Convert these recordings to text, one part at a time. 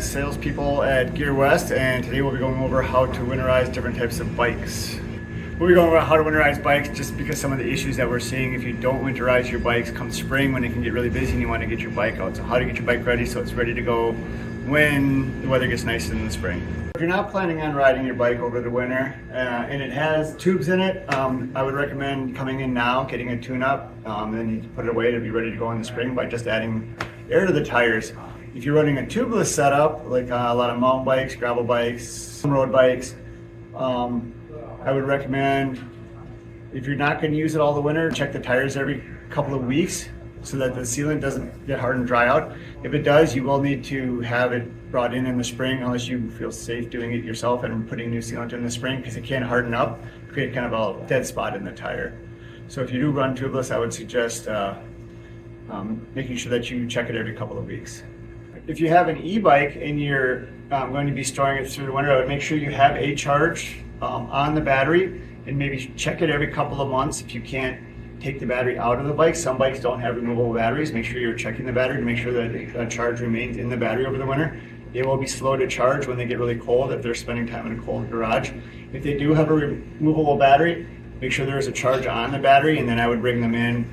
salespeople at Gear West, and today we'll be going over how to winterize different types of bikes. We'll be going over how to winterize bikes just because some of the issues that we're seeing if you don't winterize your bikes come spring when it can get really busy and you want to get your bike out. So how to get your bike ready so it's ready to go when the weather gets nice in the spring. If you're not planning on riding your bike over the winter and it has tubes in it, I would recommend coming in now, getting a tune-up, then you put it away to be ready to go in the spring by just adding air to the tires. If you're running a tubeless setup, like a lot of mountain bikes, gravel bikes, road bikes, I would recommend, if you're not going to use it all the winter, check the tires every couple of weeks so that the sealant doesn't get hard and dry out. If it does, you will need to have it brought in the spring unless you feel safe doing it yourself and putting new sealant in the spring, because it can harden up, create kind of a dead spot in the tire. So if you do run tubeless, I would suggest making sure that you check it every couple of weeks. If you have an e-bike and you're going to be storing it through the winter, I would make sure you have a charge on the battery, and maybe check it every couple of months. If you can't take the battery out of the bike, some bikes don't have removable batteries, make sure you're checking the battery to make sure that the charge remains in the battery over the winter. It will be slow to charge when they get really cold if they're spending time in a cold garage. If they do have a removable battery, make sure there is a charge on the battery, and then I would bring them in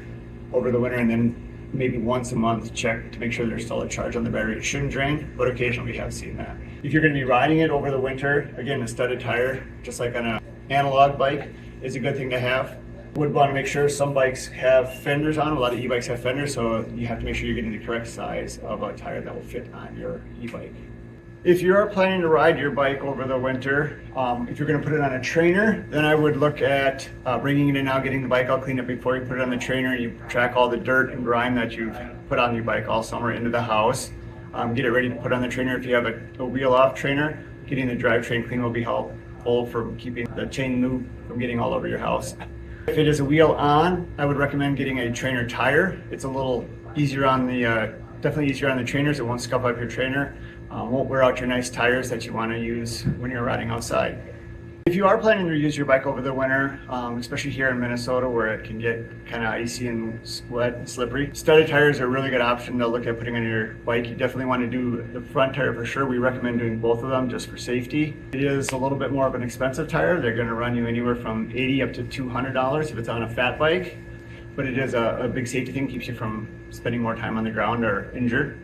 over the winter and then maybe once a month check to make sure there's still a charge on the battery. It shouldn't drain, but occasionally we have seen that. If you're going to be riding it over the winter, again, a studded tire, just like on an analog bike, is a good thing to have. Would want to make sure some bikes have fenders on. A lot of e-bikes have fenders, so you have to make sure you're getting the correct size of a tire that will fit on your e-bike. If you are planning to ride your bike over the winter, if you're going to put it on a trainer, then I would look at bringing it in now, getting the bike all cleaned up before you put it on the trainer. You track all the dirt and grime that you've put on your bike all summer into the house. Get it ready to put on the trainer. If you have a wheel-off trainer, getting the drivetrain clean will be helpful for keeping the chain loop from getting all over your house. If it is a wheel on, I would recommend getting a trainer tire. It's a little easier on the, definitely easier on the trainers. It won't scuff up your trainer. Won't wear out your nice tires that you want to use when you're riding outside. If you are planning to use your bike over the winter, especially here in Minnesota where it can get kind of icy and wet and slippery, studded tires are a really good option to look at putting on your bike. You definitely want to do the front tire for sure. We recommend doing both of them just for safety. It is a little bit more of an expensive tire. They're going to run you anywhere from $80 up to $200 if it's on a fat bike, but it is a big safety thing, keeps you from spending more time on the ground or injured.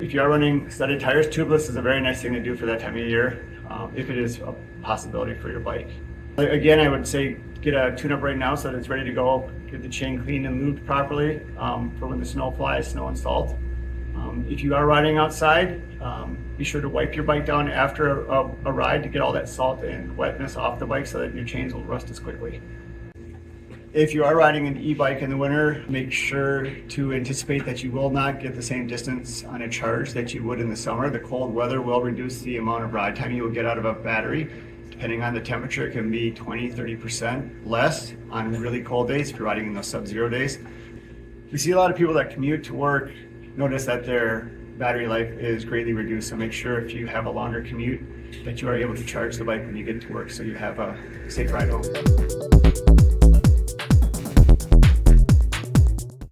If you are running studded tires, tubeless is a very nice thing to do for that time of year, if it is a possibility for your bike. Again, I would say get a tune-up right now so that it's ready to go. Get the chain cleaned and lubed properly for when the snow flies, snow and salt. If you are riding outside, be sure to wipe your bike down after a ride to get all that salt and wetness off the bike so that your chains will rust as quickly. If you are riding an e-bike in the winter, make sure to anticipate that you will not get the same distance on a charge that you would in the summer. The cold weather will reduce the amount of ride time you will get out of a battery. Depending on the temperature, it can be 20-30% less on really cold days if you're riding in those sub-zero days. We see a lot of people that commute to work notice that their battery life is greatly reduced, so make sure if you have a longer commute that you are able to charge the bike when you get to work so you have a safe ride home.